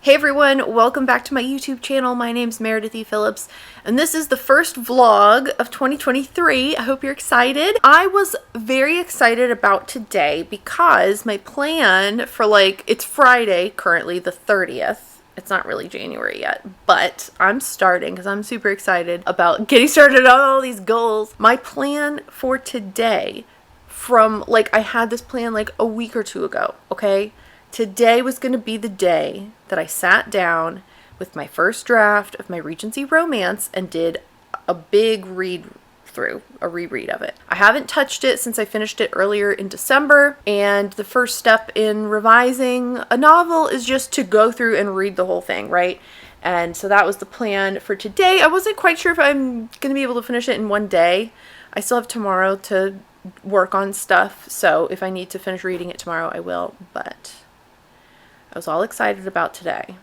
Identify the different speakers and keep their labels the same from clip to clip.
Speaker 1: Hey everyone, welcome back to my YouTube channel. My name's Meredith E. Phillips, and this is the first vlog of 2023. I hope you're excited. I was very excited about today because my plan for it's Friday currently, the 30th. It's not really January yet, but I'm starting because I'm super excited about getting started on all these goals. My plan for today I had this plan a week or two ago, okay? Today was going to be the day that I sat down with my first draft of my Regency romance and did a big reread of it. I haven't touched it since I finished it earlier in December, and the first step in revising a novel is just to go through and read the whole thing, right? And so that was the plan for today. I wasn't quite sure if I'm going to be able to finish it in one day. I still have tomorrow to work on stuff, so if I need to finish reading it tomorrow, I will, but I was all excited about today.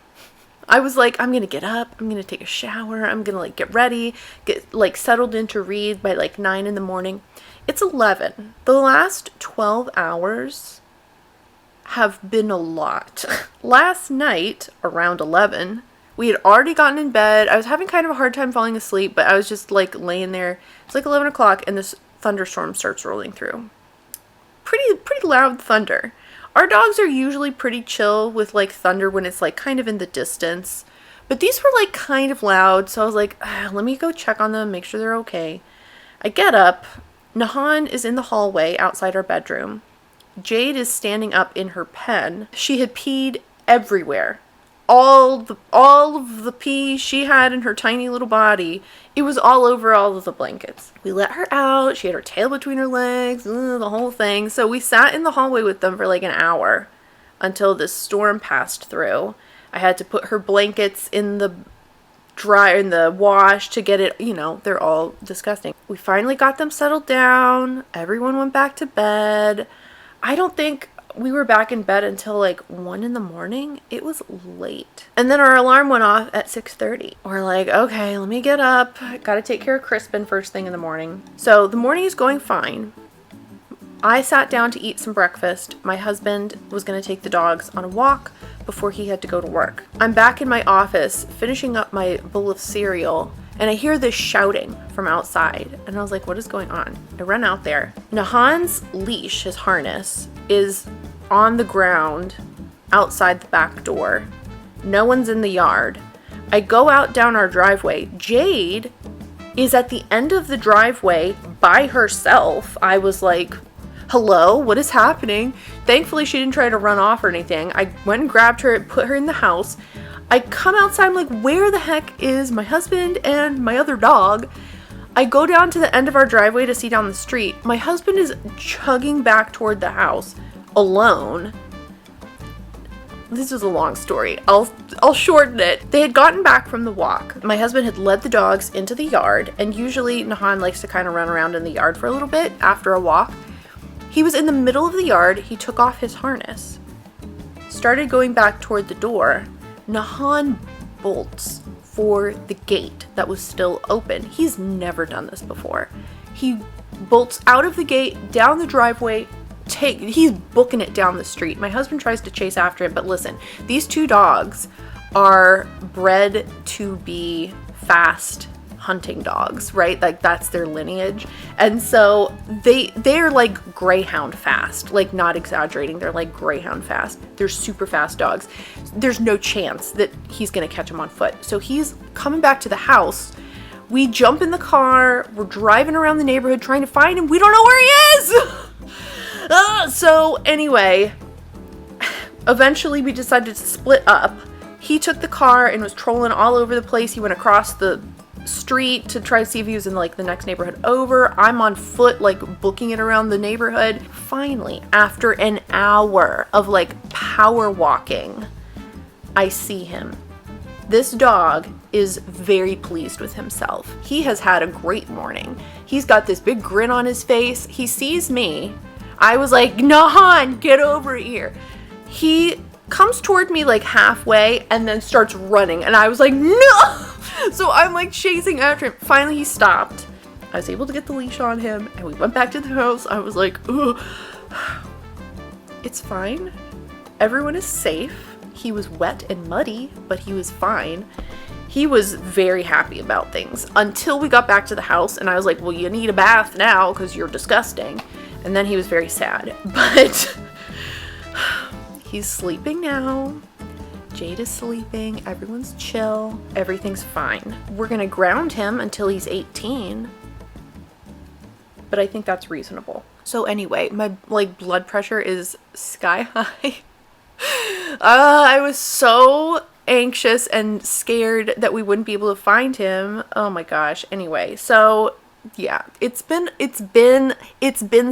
Speaker 1: I was like, I'm going to get up, I'm going to take a shower, I'm going to get ready, get settled in to read by 9 in the morning. It's 11. The last 12 hours have been a lot. Last night, around 11, we had already gotten in bed. I was having kind of a hard time falling asleep, but I was just laying there. It's 11 o'clock and this thunderstorm starts rolling through. Pretty loud thunder. Our dogs are usually pretty chill with thunder when it's kind of in the distance. But these were kind of loud, so I was like, let me go check on them, make sure they're okay. I get up. Nahan is in the hallway outside our bedroom. Jade is standing up in her pen. She had peed everywhere. All of the pee she had in her tiny little body, it was all over all of the blankets. We let her out. She had her tail between her legs, the whole thing. So we sat in the hallway with them for an hour until this storm passed through. I had to put her blankets in the dryer, in the wash to get it, they're all disgusting. We finally got them settled down. Everyone went back to bed. I don't think we were back in bed until 1 in the morning. It was late. And then our alarm went off at 6:30. We're like, okay, let me get up. Gotta take care of Crispin first thing in the morning. So the morning is going fine. I sat down to eat some breakfast. My husband was gonna take the dogs on a walk before he had to go to work. I'm back in my office finishing up my bowl of cereal, and I hear this shouting from outside. And I was like, what is going on? I run out there. Nahan's leash, his harness, is on the ground outside the back door. No one's in the yard. I go out down our driveway. Jade is at the end of the driveway by herself. I was like, hello, what is happening? Thankfully, she didn't try to run off or anything. I went and grabbed her and put her in the house. I come outside, I'm like, where the heck is my husband and my other dog? I go down to the end of our driveway to see down the street. My husband is chugging back toward the house alone. This is a long story. I'll shorten it. They had gotten back from the walk. My husband had led the dogs into the yard, and usually Nahan likes to kind of run around in the yard for a little bit after a walk. He was in the middle of the yard. He took off his harness, started going back toward the door. Nahan bolts for the gate that was still open. He's never done this before. He bolts out of the gate, down the driveway, he's booking it down the street. My husband tries to chase after him, but listen, these two dogs are bred to be fast hunting dogs, right? That's their lineage. And so they're greyhound fast, not exaggerating. They're greyhound fast. They're super fast dogs. There's no chance that he's going to catch them on foot. So he's coming back to the house. We jump in the car. We're driving around the neighborhood trying to find him. We don't know where he is. So anyway, eventually we decided to split up. He took the car and was trolling all over the place. He went across the street to try to see if he was in the next neighborhood over. I'm on foot booking it around the neighborhood. Finally, after an hour of power walking, I see him. This dog is very pleased with himself. He has had a great morning. He's got this big grin on his face. He sees me. I was like, Nahan, get over here. He comes toward me halfway and then starts running, and I was like, no. So I'm chasing after him. Finally, he stopped. I was able to get the leash on him, and we went back to the house. I was like, ugh. It's fine. Everyone is safe. He was wet and muddy, but he was fine. He was very happy about things until we got back to the house, and I was like, well, you need a bath now because you're disgusting. And then he was very sad, but he's sleeping now. Jade is sleeping. Everyone's chill. Everything's fine. We're gonna ground him until he's 18, but I think that's reasonable. So anyway, my blood pressure is sky high. I was so anxious and scared that we wouldn't be able to find him. Oh my gosh. Anyway, so yeah, it's been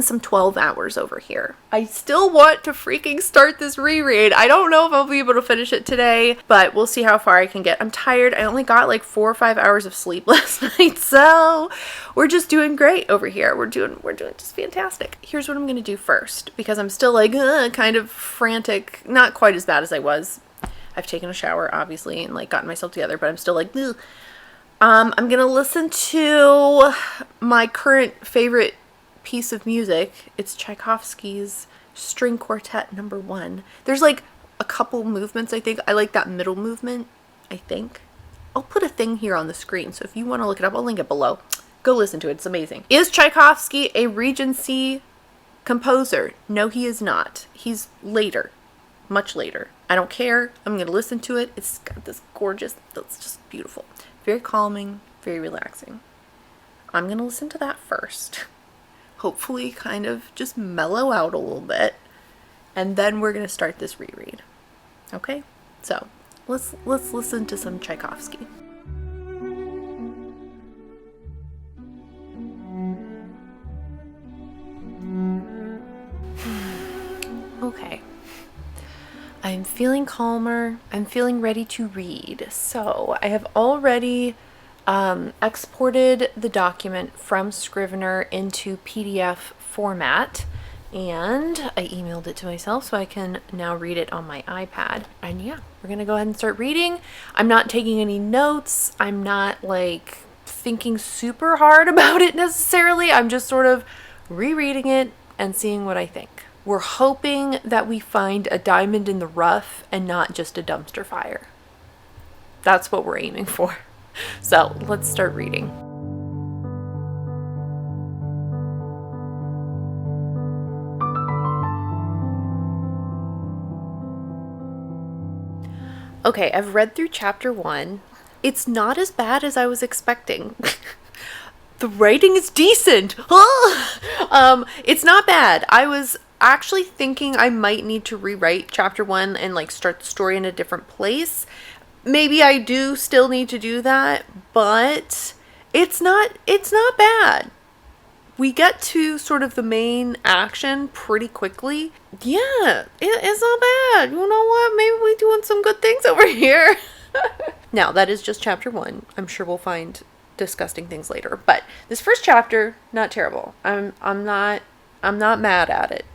Speaker 1: some 12 hours over here. I still want to freaking start this reread. I don't know if I'll be able to finish it today, but we'll see how far I can get. I'm tired. I only got like 4 or 5 hours of sleep last night, so we're just doing great over here. We're doing just fantastic. Here's what I'm gonna do first, because I'm still like kind of frantic. Not quite as bad as I was. I've taken a shower, obviously, and like gotten myself together, but I'm still like, ugh. I'm gonna listen to my current favorite piece of music. It's Tchaikovsky's String Quartet No. 1. There's like a couple movements, I think. I like that middle movement, I think. I'll put a thing here on the screen, so if you want to look it up, I'll link it below. Go listen to it. It's amazing. Is Tchaikovsky a Regency composer? No, he is not. He's later. Much later. I don't care. I'm gonna listen to it. It's got this gorgeous, that's just beautiful. Very calming, very relaxing. I'm gonna listen to that first. Hopefully kind of just mellow out a little bit. And then we're gonna start this reread. Okay? So let's listen to some Tchaikovsky. Okay. I'm feeling calmer. I'm feeling ready to read. So I have already exported the document from Scrivener into PDF format, and I emailed it to myself so I can now read it on my iPad. And yeah, we're gonna go ahead and start reading. I'm not taking any notes. I'm not like thinking super hard about it necessarily. I'm just sort of rereading it and seeing what I think. We're hoping that we find a diamond in the rough and not just a dumpster fire. That's what we're aiming for. So let's start reading. Okay, I've read through chapter 1. It's not as bad as I was expecting. The writing is decent. It's not bad. I was actually thinking I might need to rewrite chapter 1 and like start the story in a different place. Maybe I do still need to do that, but it's not bad. We get to sort of the main action pretty quickly. Yeah, it's not bad. You know what? Maybe we're doing some good things over here. Now, that is just chapter 1. I'm sure we'll find disgusting things later, but this first chapter, not terrible. I'm not mad at it.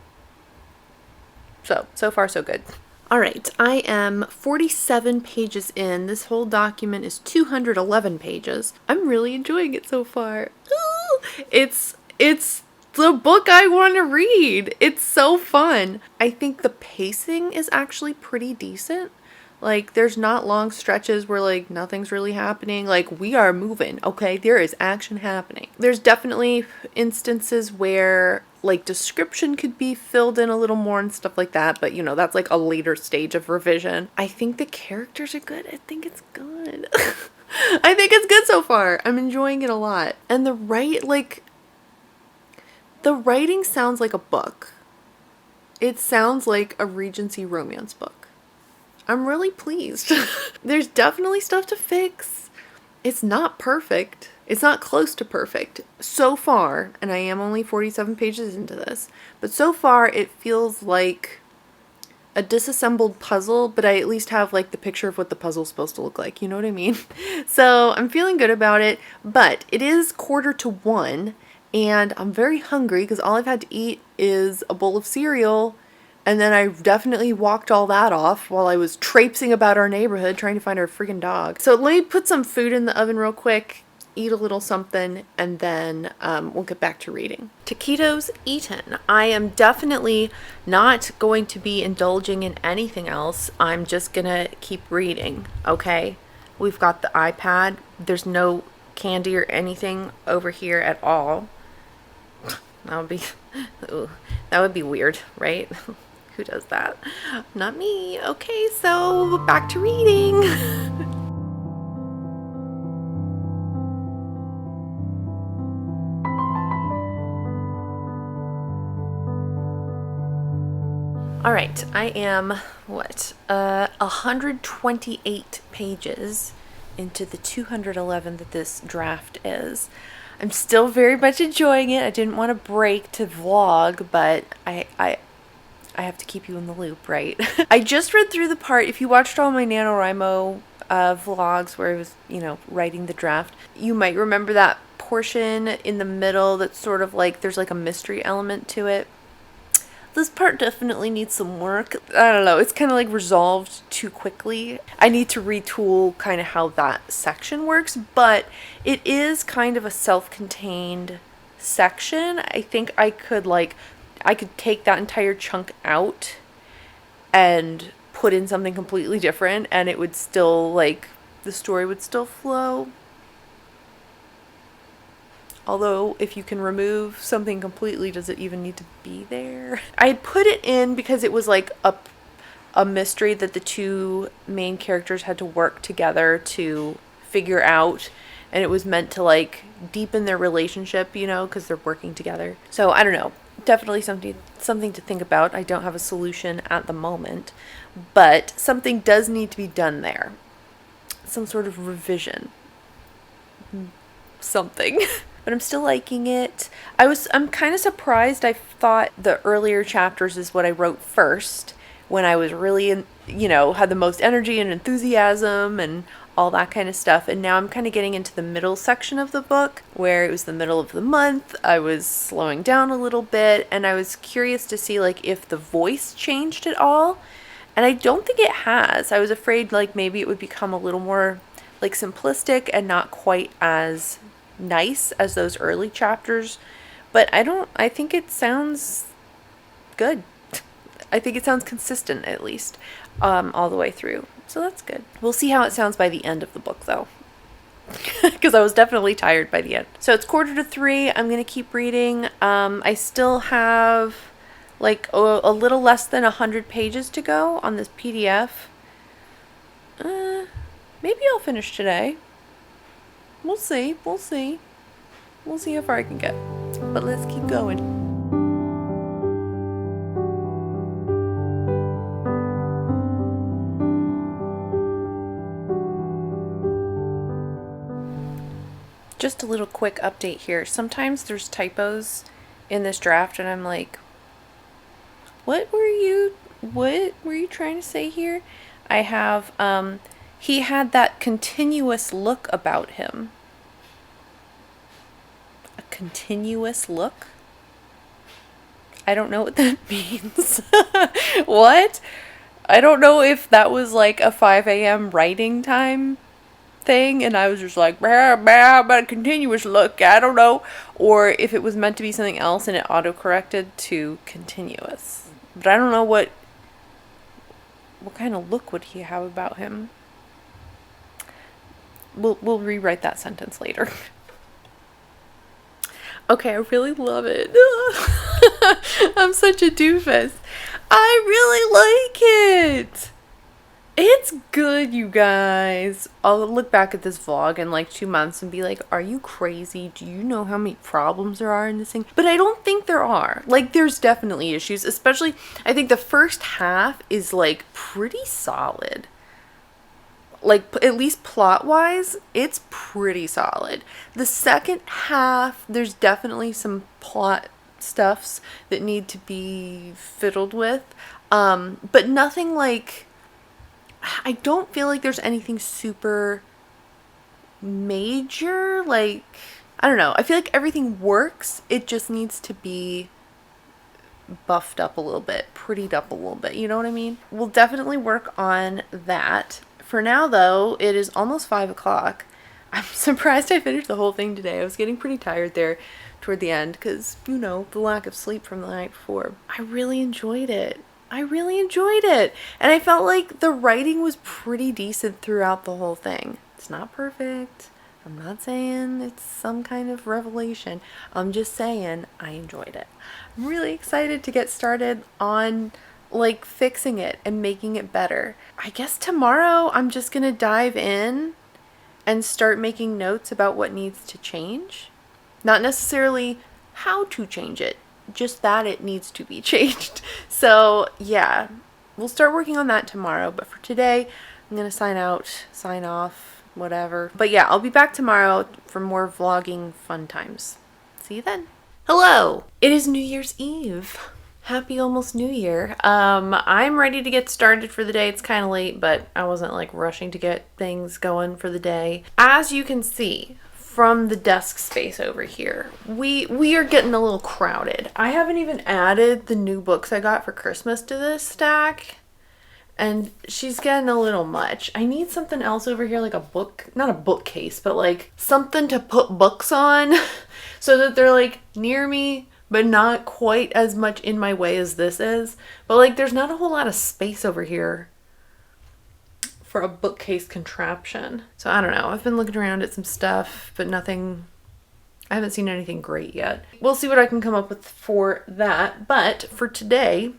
Speaker 1: So far so good. All right, I am 47 pages in. This whole document is 211 pages. I'm really enjoying it so far. Ooh, it's the book I want to read. It's so fun. I think the pacing is actually pretty decent. Like, there's not long stretches where, like, nothing's really happening. Like, we are moving, okay? There is action happening. There's definitely instances where, like, description could be filled in a little more and stuff like that. But, you know, that's, like, a later stage of revision. I think the characters are good. I think it's good. I think it's good so far. I'm enjoying it a lot. And the writing sounds like a book. It sounds like a Regency romance book. I'm really pleased. There's definitely stuff to fix. It's not perfect. It's not close to perfect. So far, and I am only 47 pages into this, but so far it feels like a disassembled puzzle, but I at least have like the picture of what the puzzle's supposed to look like. You know what I mean? So I'm feeling good about it, but it is 1:45 and I'm very hungry because all I've had to eat is a bowl of cereal. And then I definitely walked all that off while I was traipsing about our neighborhood trying to find our freaking dog. So let me put some food in the oven real quick eat a little something, and then we'll get back to reading. Taquitos eaten. I am definitely not going to be indulging in anything else. I'm just gonna keep reading, okay? We've got the iPad. There's no candy or anything over here at all. That would be, ooh, that would be weird, right? Who does that? Not me. Okay, so back to reading. All right, I am, 128 pages into the 211 that this draft is. I'm still very much enjoying it. I didn't want to break to vlog, but I have to keep you in the loop, right? I just read through the part, if you watched all my NaNoWriMo vlogs where I was, writing the draft, you might remember that portion in the middle that's sort of like, there's like a mystery element to it. This part definitely needs some work. I don't know, it's kind of like resolved too quickly. I need to retool kind of how that section works, but it is kind of a self-contained section. I think I could take that entire chunk out and put in something completely different, and it would still, the story would still flow. Although, if you can remove something completely, does it even need to be there? I put it in because it was like a mystery that the two main characters had to work together to figure out. And it was meant to deepen their relationship, because they're working together. So, I don't know. Definitely something to think about. I don't have a solution at the moment. But something does need to be done there. Some sort of revision. Something. But I'm still liking it. I'm kind of surprised. I thought the earlier chapters is what I wrote first when I was really had the most energy and enthusiasm and all that kind of stuff. And now I'm kind of getting into the middle section of the book where it was the middle of the month. I was slowing down a little bit, and I was curious to see if the voice changed at all. And I don't think it has. I was afraid maybe it would become a little more simplistic and not quite as nice as those early chapters, but I think it sounds good. I think it sounds consistent, at least, all the way through, so that's good. We'll see how it sounds by the end of the book, though, because I was definitely tired by the end. So it's 2:45. I'm gonna keep reading. I still have a little less than 100 pages to go on this PDF. Maybe I'll finish today. We'll see. We'll see how far I can get. But let's keep going. Just a little quick update here. Sometimes there's typos in this draft, and I'm like, what were you trying to say here? I have, he had that continuous look about him. A continuous look? I don't know what that means. What? I don't know if that was a 5 a.m. writing time thing, and I was just but a continuous look, I don't know. Or if it was meant to be something else and it auto-corrected to continuous. But I don't know what kind of look would he have about him. We'll rewrite that sentence later. Okay, I really love it. I'm such a doofus. I really like it. It's good, you guys. I'll look back at this vlog in 2 months and be like, are you crazy? Do you know how many problems there are in this thing? But I don't think there are. There's definitely issues, especially I think the first half is pretty solid. At least plot-wise, it's pretty solid. The second half, there's definitely some plot stuffs that need to be fiddled with. But nothing I don't feel like there's anything super major. I don't know. I feel like everything works. It just needs to be buffed up a little bit, prettied up a little bit. You know what I mean? We'll definitely work on that. For now, though, it is almost 5 o'clock. I'm surprised I finished the whole thing today. I was getting pretty tired there toward the end because, you know, the lack of sleep from the night before. I really enjoyed it. I really enjoyed it. And I felt like the writing was pretty decent throughout the whole thing. It's not perfect. I'm not saying it's some kind of revelation. I'm just saying I enjoyed it. I'm really excited to get started on like fixing it and making it better. I guess tomorrow I'm just gonna dive in and start making notes about what needs to change. Not necessarily how to change it, just that it needs to be changed. So yeah, we'll start working on that tomorrow. But for today, I'm gonna sign off, whatever. But yeah, I'll be back tomorrow for more vlogging fun times. See you then. Hello! It is New Year's Eve. Happy almost New Year. I'm ready to get started for the day. It's kind of late, but I wasn't like rushing to get things going for the day. As you can see from the desk space over here, we are getting a little crowded. I haven't even added the new books I got for Christmas to this stack, and she's getting a little much. I need something else over here, like a book, not a bookcase, but like something to put books on so that they're like near me, but not quite as much in my way as this is. But like there's not a whole lot of space over here for a bookcase contraption. So I don't know. I've been looking around at some stuff, but nothing, I haven't seen anything great yet. We'll see what I can come up with for that. But for today,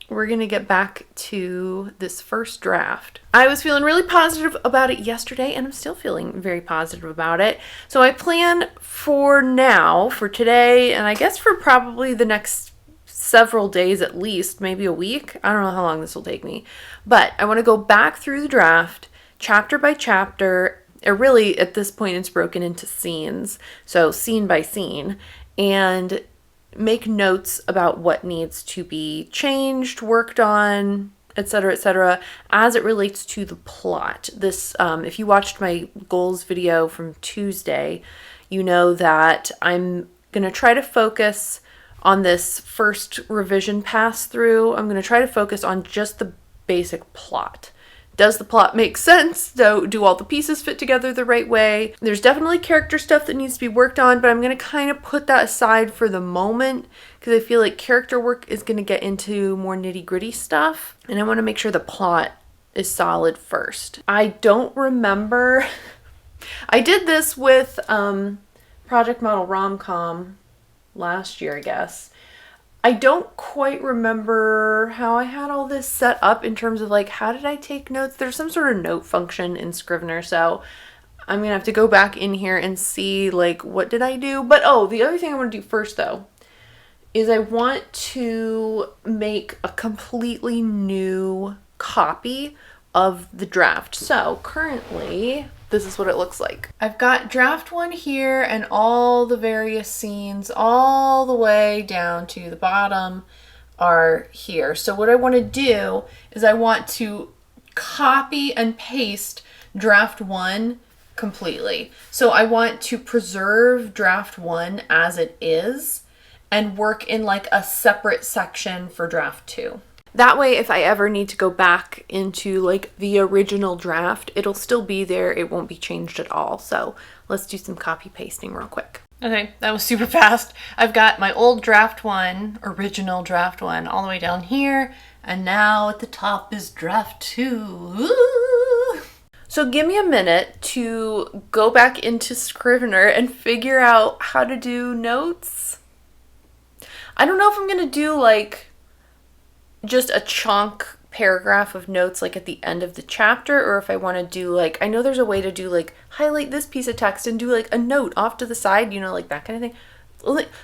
Speaker 1: we're going to get back to this first draft. I was feeling really positive about it yesterday, and I'm still feeling very positive about it. So I plan for now, for today, and I guess for probably the next several days at least, maybe a week. I don't know how long this will take me. But I want to go back through the draft, chapter by chapter. Or really, at this point, it's broken into scenes. So scene by scene. And make notes about what needs to be changed, worked on, etc., as it relates to the plot. This, if you watched my goals video from Tuesday, you know that I'm going to try to focus on this first revision pass through. I'm going to try to focus on just the basic plot. Does the plot make sense? Do all the pieces fit together the right way? There's definitely character stuff that needs to be worked on, but I'm going to kind of put that aside for the moment because I feel like character work is going to get into more nitty-gritty stuff, and I want to make sure the plot is solid first. I don't remember. I did this with Project Model Rom-Com last year, I guess. I don't quite remember how I had all this set up in terms of like, how did I take notes? There's some sort of note function in Scrivener, so I'm going to have to go back in here and see like, what did I do? But the other thing I want to do first though, is I want to make a completely new copy of the draft. So currently, this is what it looks like. I've got draft 1 here and all the various scenes all the way down to the bottom are here. So what I want to do is I want to copy and paste draft 1 completely. So I want to preserve draft 1 as it is and work in like a separate section for draft 2. That way, if I ever need to go back into like the original draft, it'll still be there. It won't be changed at all. So let's do some copy pasting real quick. Okay, that was super fast. I've got my old draft 1, original draft 1, all the way down here. And now at the top is draft 2. Ooh. So give me a minute to go back into Scrivener and figure out how to do notes. I don't know if I'm going to do like just a chunk paragraph of notes like at the end of the chapter, or if I want to do like, I know there's a way to do like highlight this piece of text and do like a note off to the side, you know, like that kind of thing.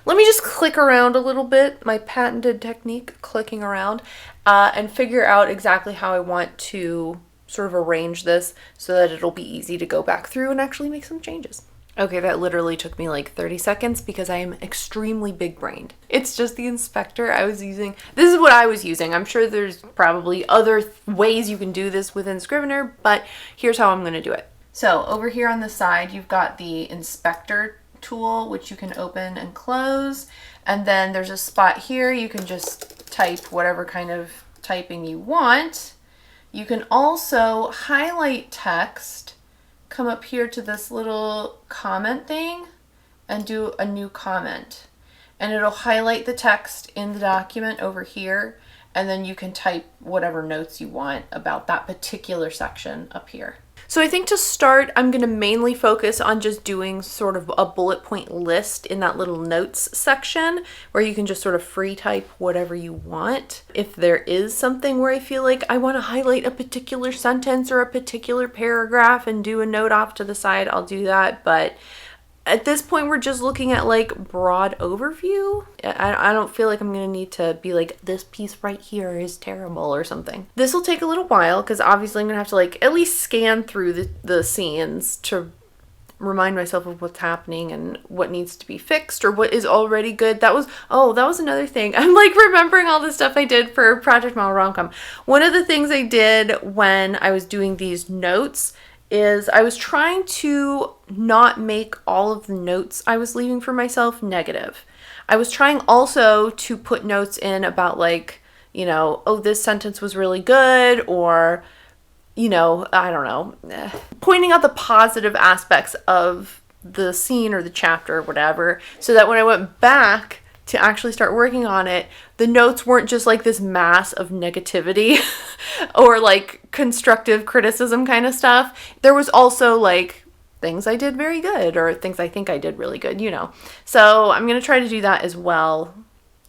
Speaker 1: Let me just click around a little bit, my patented technique, clicking around, and figure out exactly how I want to sort of arrange this so that it'll be easy to go back through and actually make some changes. Okay, that literally took me like 30 seconds because I am extremely big-brained. It's just the inspector I was using. This is what I was using. I'm sure there's probably other ways you can do this within Scrivener, but here's how I'm going to do it. So over here on the side, you've got the inspector tool, which you can open and close. And then there's a spot here. You can just type whatever kind of typing you want. You can also highlight text, come up here to this little comment thing and do a new comment. And it'll highlight the text in the document over here, and then you can type whatever notes you want about that particular section up here. So I think to start, I'm going to mainly focus on just doing sort of a bullet point list in that little notes section where you can just sort of free type whatever you want. If there is something where I feel like I want to highlight a particular sentence or a particular paragraph and do a note off to the side, I'll do that. But at this point, we're just looking at like broad overview. I don't feel like I'm going to need to be like, this piece right here is terrible or something. This will take a little while because obviously I'm going to have to like at least scan through the scenes to remind myself of what's happening and what needs to be fixed or what is already good. That was another thing. I'm like remembering all the stuff I did for Project Model Rom-Com. One of the things I did when I was doing these notes is I was trying to not make all of the notes I was leaving for myself negative. I was trying also to put notes in about like, you know, oh, this sentence was really good, or, you know, I don't know, pointing out the positive aspects of the scene or the chapter or whatever, so that when I went back to actually start working on it, the notes weren't just like this mass of negativity or like constructive criticism kind of stuff. There was also like things I did very good or things I think I did really good, you know. So I'm going to try to do that as well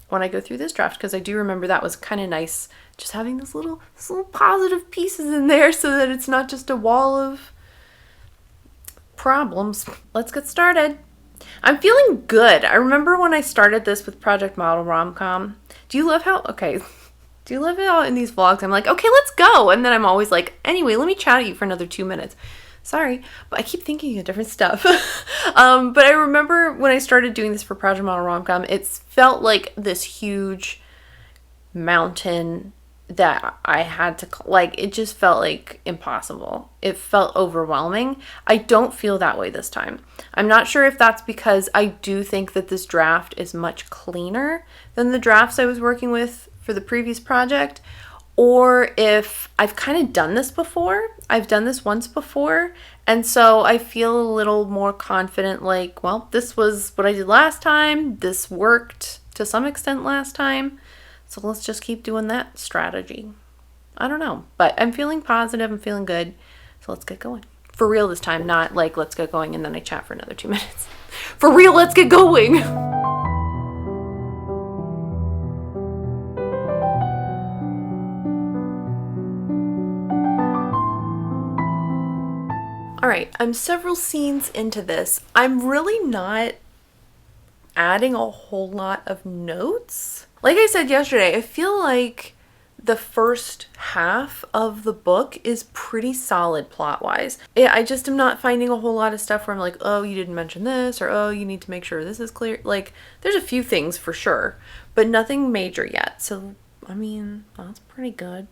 Speaker 1: when I go through this draft, because I do remember that was kind of nice, just having these little positive pieces in there so that it's not just a wall of problems. Let's get started. I'm feeling good. I remember when I started this with Project Model Rom-Com. Do you love how in these vlogs I'm like, okay, let's go. And then I'm always like, anyway, let me chat at you for another 2 minutes. Sorry, but I keep thinking of different stuff. But I remember when I started doing this for Project Model Rom-Com, it felt like this huge mountain that I had to, like, it just felt like impossible. It felt overwhelming. I don't feel that way this time. I'm not sure if that's because I do think that this draft is much cleaner than the drafts I was working with for the previous project, or if I've kind of done this before. I've done this once before, and so I feel a little more confident, like, well, this was what I did last time. This worked to some extent last time. So let's just keep doing that strategy. I don't know, but I'm feeling positive. I'm feeling good. So let's get going. For real this time, not like let's get going and then I chat for another 2 minutes. For real, let's get going. All right, I'm several scenes into this. I'm really not adding a whole lot of notes. Like I said yesterday, I feel like the first half of the book is pretty solid plot-wise. I just am not finding a whole lot of stuff where I'm like, oh, you didn't mention this, or oh, you need to make sure this is clear. Like, there's a few things for sure, but nothing major yet. So, I mean, that's pretty good.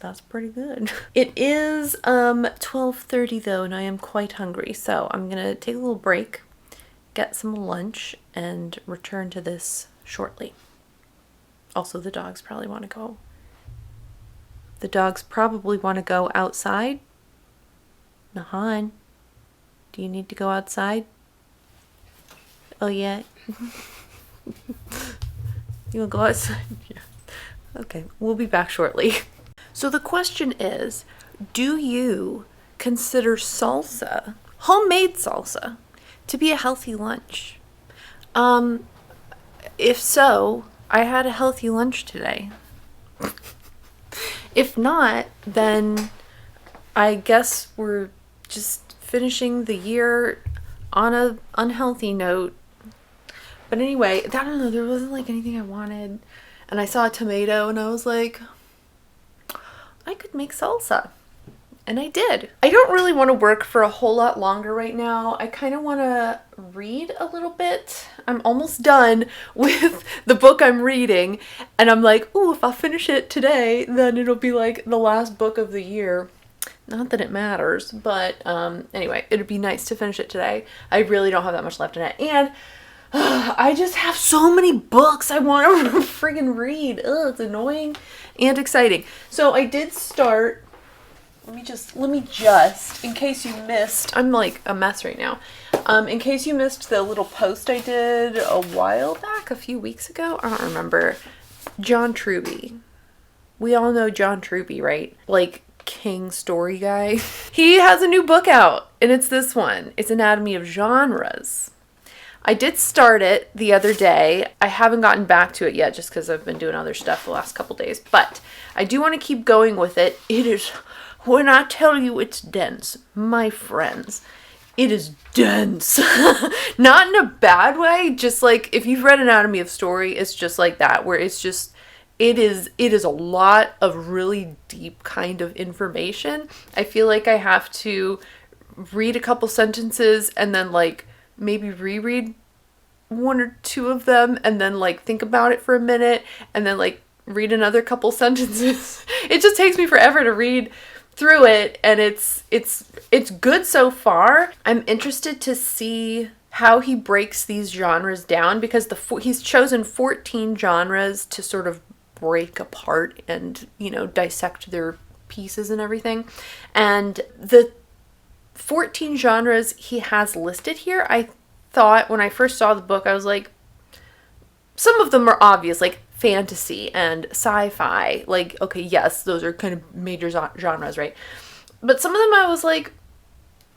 Speaker 1: That's pretty good. It is 12:30 though, and I am quite hungry, so I'm gonna take a little break, get some lunch, and return to this shortly. Also, the dogs probably want to go. The dogs probably want to go outside. Nahan, do you need to go outside? Oh, yeah. You want to go outside? Yeah. Okay, we'll be back shortly. So the question is, do you consider salsa, homemade salsa, to be a healthy lunch? If so, I had a healthy lunch today. If not, then I guess we're just finishing the year on a unhealthy note. But anyway, I don't know, there wasn't like anything I wanted. And I saw a tomato and I was like, I could make salsa. And I did. I don't really want to work for a whole lot longer right now. I kind of want to read a little bit. I'm almost done with the book I'm reading. And I'm like, ooh, if I finish it today, then it'll be like the last book of the year. Not that it matters, but anyway, it'd be nice to finish it today. I really don't have that much left in it. And I just have so many books I want to friggin' read. Ugh, it's annoying and exciting. So I did start let me just, in case you missed, I'm like a mess right now. In case you missed the little post I did a while back, a few weeks ago, I don't remember. John Truby. We all know John Truby, right? Like King story guy. He has a new book out, and it's this one. It's Anatomy of Genres. I did start it the other day. I haven't gotten back to it yet just because I've been doing other stuff the last couple days, but I do want to keep going with it. It is, when I tell you it's dense, my friends, it is dense. Not in a bad way, just like if you've read Anatomy of Story, it's just like that, where it's just, it is a lot of really deep kind of information. I feel like I have to read a couple sentences and then like maybe reread one or two of them and then like think about it for a minute and then like read another couple sentences. It just takes me forever to read through it, and it's good so far. I'm interested to see how he breaks these genres down, because he's chosen 14 genres to sort of break apart and, you know, dissect their pieces and everything. And the 14 genres he has listed here, I thought when I first saw the book, I was like, some of them are obvious, like fantasy and sci-fi. Like, okay, yes, those are kind of major genres, right? But some of them I was like,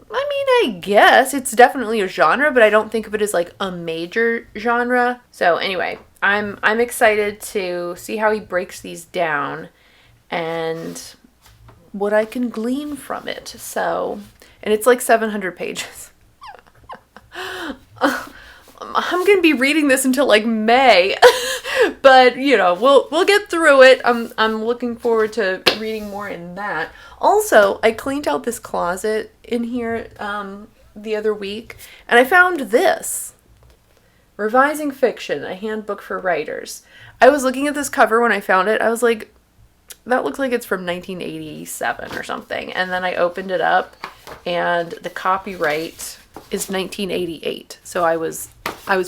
Speaker 1: I mean, I guess it's definitely a genre, but I don't think of it as like a major genre. So anyway, I'm excited to see how he breaks these down and what I can glean from it. So, and it's like 700 pages. I'm gonna be reading this until like May, but you know, we'll get through it. I'm looking forward to reading more in that. Also, I cleaned out this closet in here the other week, and I found this. Revising Fiction, a handbook for writers. I was looking at this cover when I found it. I was like, that looks like it's from 1987 or something. And then I opened it up, and the copyright is 1988. So I was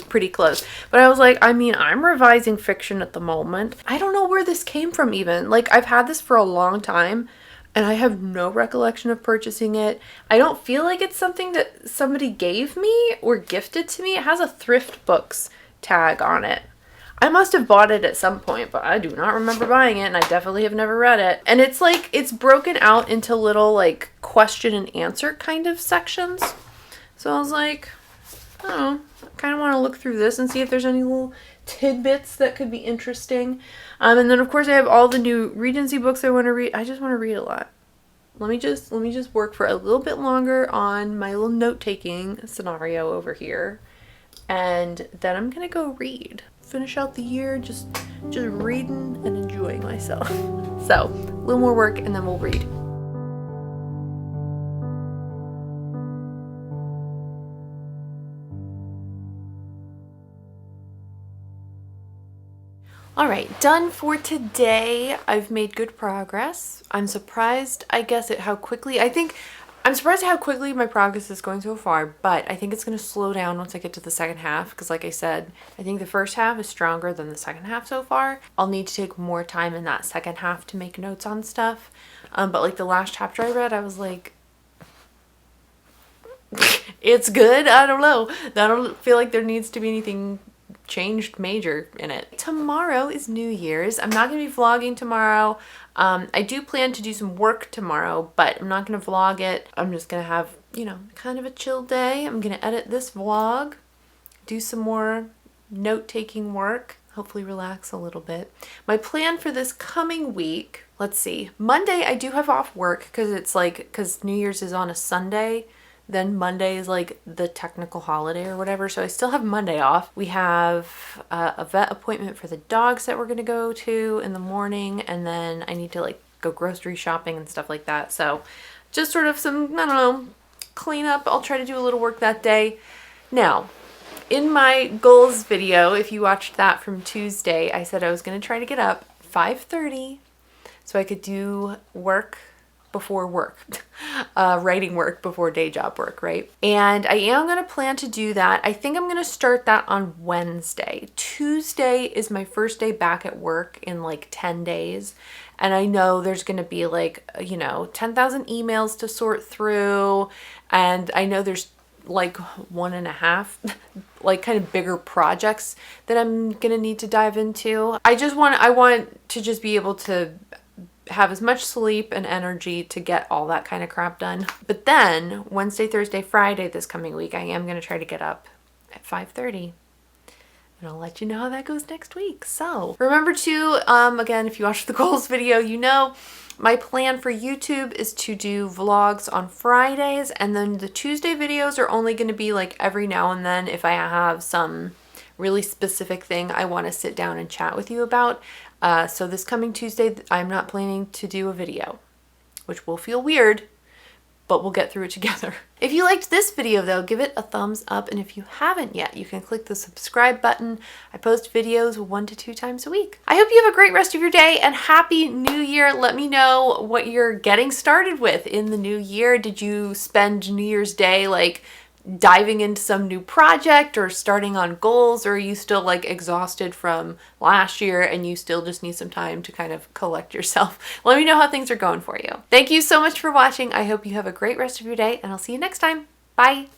Speaker 1: pretty close. But I was like, I mean, I'm revising fiction at the moment. I don't know where this came from even. Like, I've had this for a long time, and I have no recollection of purchasing it. I don't feel like it's something that somebody gave me or gifted to me. It has a Thrift Books tag on it. I must have bought it at some point, but I do not remember buying it, and I definitely have never read it. And it's like, it's broken out into little like question and answer kind of sections. So I was like, I don't know, I kind of want to look through this and see if there's any little tidbits that could be interesting. And then of course I have all the new Regency books I want to read. I just want to read a lot. Let me just work for a little bit longer on my little note-taking scenario over here. And then I'm going to go read. Finish out the year just reading and enjoying myself. So, a little more work and then we'll read. All right, done for today. I've made good progress. I'm surprised, I guess, at how quickly, I'm surprised at how quickly my progress is going so far, but I think it's going to slow down once I get to the second half, because like I said, I think the first half is stronger than the second half so far. I'll need to take more time in that second half to make notes on stuff. But like the last chapter I read, I was like, it's good. I don't know. I don't feel like there needs to be anything changed major in it. Tomorrow is New Year's. I'm not going to be vlogging tomorrow. I do plan to do some work tomorrow, but I'm not going to vlog it. I'm just going to have, you know, kind of a chill day. I'm going to edit this vlog, do some more note-taking work, hopefully relax a little bit. My plan for this coming week, let's see. Monday I do have off work because New Year's is on a Sunday. Then Monday is like the technical holiday or whatever. So I still have Monday off. We have a vet appointment for the dogs that we're going to go to in the morning. And then I need to like go grocery shopping and stuff like that. So just sort of some, I don't know, cleanup. I'll try to do a little work that day. Now, in my goals video, if you watched that from Tuesday, I said I was going to try to get up 5:30 so I could do work before work, writing work before day job work, right? And I am going to plan to do that. I think I'm going to start that on Wednesday. Tuesday is my first day back at work in like 10 days. and I know there's going to be like, you know, 10,000 emails to sort through, and I know there's like 1.5 like kind of bigger projects that I'm gonna need to dive into. I want to just be able to have as much sleep and energy to get all that kind of crap done. But then Wednesday, Thursday, Friday this coming week, I am gonna try to get up at 5:30. And I'll let you know how that goes next week. So remember to, again, if you watched the goals video, you know, my plan for YouTube is to do vlogs on Fridays, and then the Tuesday videos are only going to be like every now and then if I have some really specific thing I want to sit down and chat with you about. So this coming Tuesday, I'm not planning to do a video, which will feel weird, but we'll get through it together. If you liked this video though, give it a thumbs up, and if you haven't yet, you can click the subscribe button. I post videos 1 to 2 times a week. I hope you have a great rest of your day and Happy New Year. Let me know what you're getting started with in the new year. Did you spend New Year's Day like diving into some new project or starting on goals, or are you still like exhausted from last year and you still just need some time to kind of collect yourself? Let me know how things are going for you. Thank you so much for watching. I hope you have a great rest of your day, and I'll see you next time. Bye.